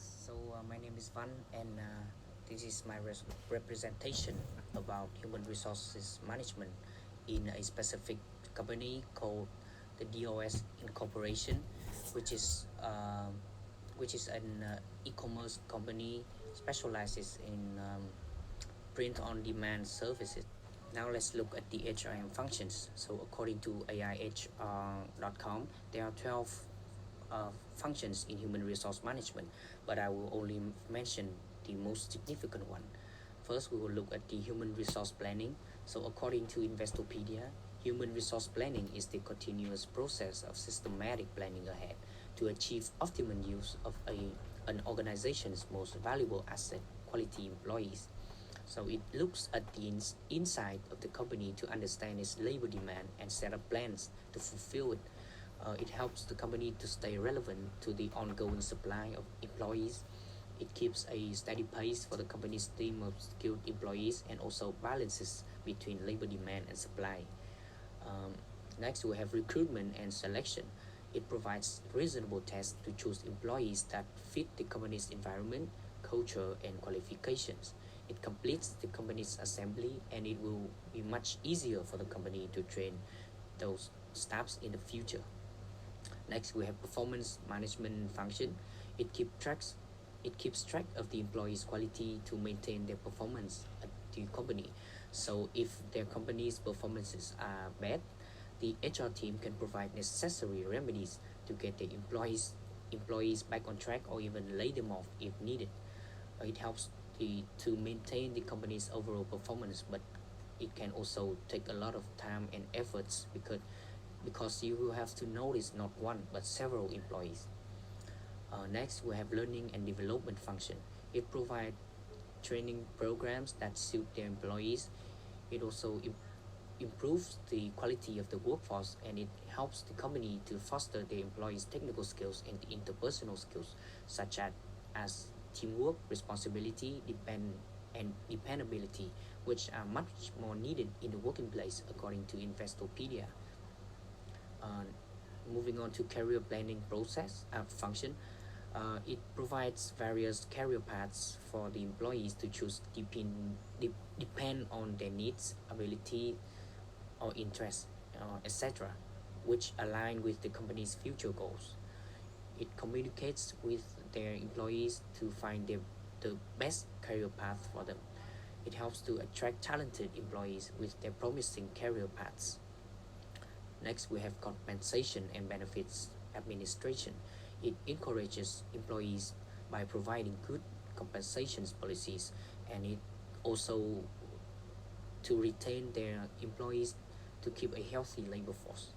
guys, my name is Van, and this is my representation about human resources management in a specific company called the DOS Incorporation, which is an e-commerce company specializes in print-on-demand services. Now let's look at the HRM functions. So according to AIHR.com, there are 12 functions in human resource management, but I will only mention the most significant one. First, we will look at the human resource planning. So according to Investopedia, human resource planning is the continuous process of systematic planning ahead to achieve optimum use of an organization's most valuable asset, quality employees. So it looks at the inside of the company to understand its labor demand and set up plans to fulfill it. It helps the company to stay relevant to the ongoing supply of employees. It keeps a steady pace for the company's team of skilled employees and also balances between labor demand and supply. Um, Next, we have recruitment and selection. It provides reasonable tests to choose employees that fit the company's environment, culture, and qualifications. It completes the company's assembly, and it will be much easier for the company to train those staffs in the future. Next, we have performance management function. It keeps tracks it keeps track of the employees' quality to maintain their performance at the company. So if their company's performances are bad, the HR team can provide necessary remedies to get the employees back on track or even lay them off if needed. It helps to maintain the company's overall performance, but it can also take a lot of time and efforts because you will have to notice not one but several employees. Next, we have learning and development function. It provides training programs that suit their employees. It also improves the quality of the workforce, and it helps the company to foster the employees' technical skills and interpersonal skills, such as teamwork, responsibility, and dependability, which are much more needed in the working place, according to Investopedia. Uh, Moving on to career planning process function, it provides various career paths for the employees to choose depend on their needs, ability, or interests, etc., which align with the company's future goals. It communicates with their employees to find the best career path for them. It helps to attract talented employees with their promising career paths. Next, we have compensation and benefits administration. It encourages employees by providing good compensations policies, and it also to retain their employees to keep a healthy labor force.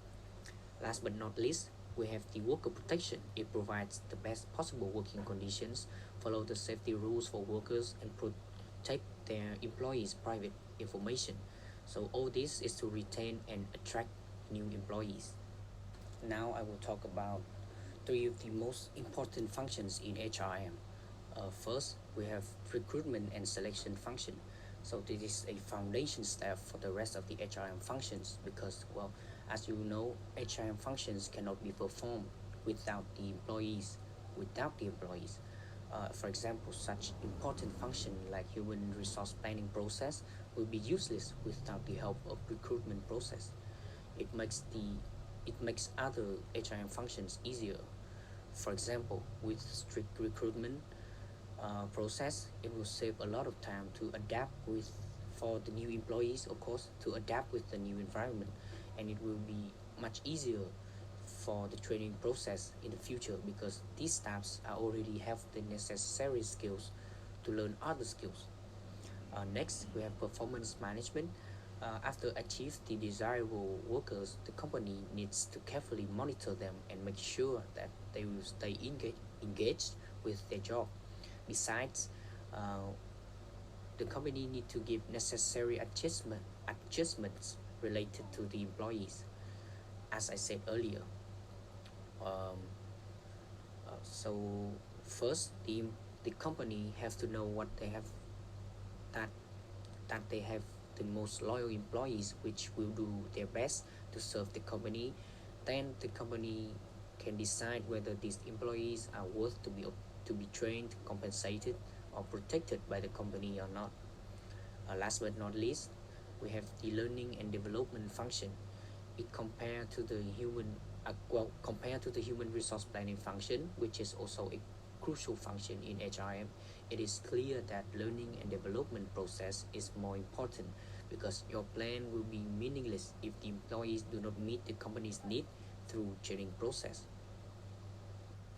Last but not least, we have the worker protection. It provides the best possible working conditions, follow the safety rules for workers, and protect their employees' private information. So all this is to retain and attract new employees. Now I will talk about three of the most important functions in HRM. First, we have recruitment and selection function. So this is a foundation step for the rest of the HRM functions because, well, as you know, HRM functions cannot be performed without the employees. Without the employees, for example, such important function like human resource planning process will be useless without the help of recruitment process. It makes the it makes other HRM functions easier. For example, with strict recruitment process, it will save a lot of time to adapt with for the new employees, of course, to adapt with the new environment, and it will be much easier for the training process in the future because these staffs are already have the necessary skills to learn other skills. Next, we have performance management. After achieve the desirable workers, the company needs to carefully monitor them and make sure that they will stay engaged with their job. Besides, uh, the company need to give necessary adjustments related to the employees, as I said earlier. Um, so first, the company have to know what they have that they have the most loyal employees which will do their best to serve the company. Then the company can decide whether these employees are worth to be trained, compensated, or protected by the company or not. Last but not least, we have the learning and development function. It compared to the human resource planning function, which is also a crucial function in HRM, it is clear that learning and development process is more important because your plan will be meaningless if the employees do not meet the company's need through training process.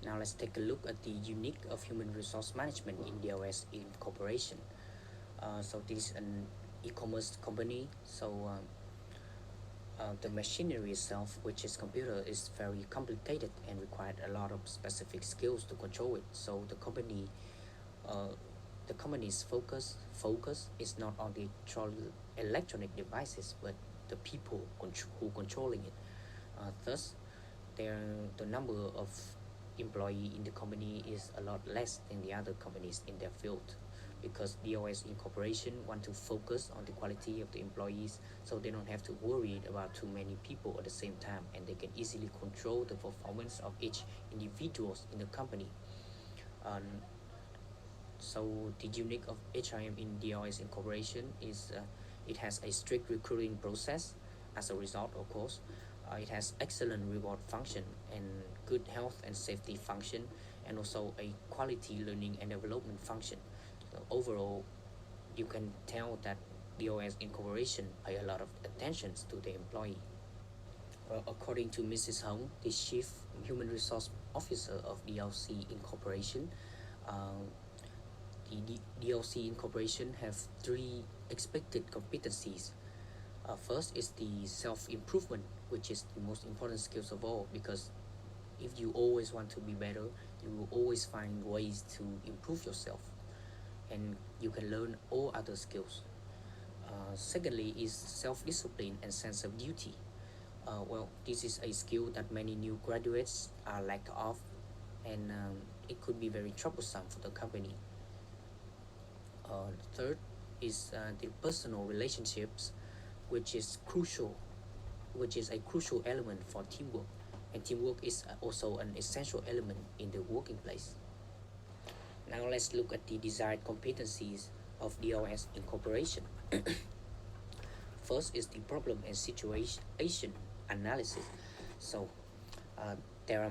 Now let's take a look at the unique of human resource management in DOS incorporation. So this is an e-commerce company. The machinery itself, which is computer, is very complicated and required a lot of specific skills to control it. So uh, the company's focus is not on the electronic devices, but the people who controlling it. Thus, the number of employee in the company is a lot less than the other companies in their field because DOS Incorporation want to focus on the quality of the employees so they don't have to worry about too many people at the same time and they can easily control the performance of each individuals in the company. Um, so the unique of HRM in DOS Incorporation is it has a strict recruiting process. As a result, of course, it has excellent reward function and good health and safety function, and also a quality learning and development function. So overall, you can tell that DOS Incorporation pay a lot of attention to the employee. According to Mrs. Hong, the Chief Human Resource Officer of DLC Incorporation, uh, the DLC Incorporation have three expected competencies. First is the self-improvement, which is the most important skills of all because if you always want to be better, you will always find ways to improve yourself and you can learn all other skills. Secondly is self-discipline and sense of duty. This is a skill that many new graduates are lack of and it could be very troublesome for the company. Third is the personal relationships, which is crucial, which is a crucial element for teamwork, and teamwork is also an essential element in the working place. Now let's look at the desired competencies of DOS incorporation. First is the problem and situation analysis. So uh, there are,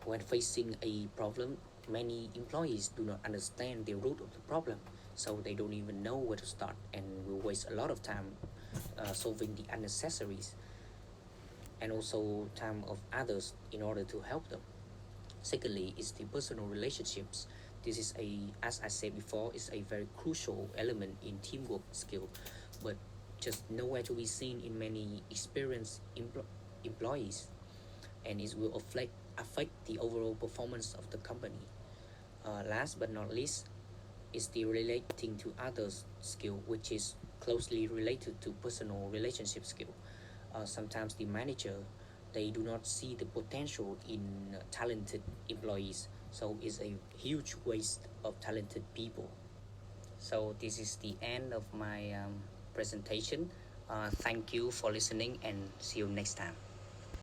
when facing a problem, many employees do not understand the root of the problem, so they don't even know where to start and will waste a lot of time solving the unnecessaries and also time of others in order to help them. Secondly is the personal relationships. This is as I said before, is a very crucial element in teamwork skill, but just nowhere to be seen in many experienced employees, and it will affect the overall performance of the company. Last but not least is the relating to others skill, which is closely related to personal relationship skill. Sometimes the manager they do not see the potential in talented employees, so it's a huge waste of talented people. So this is the end of my presentation. Thank you for listening and see you next time.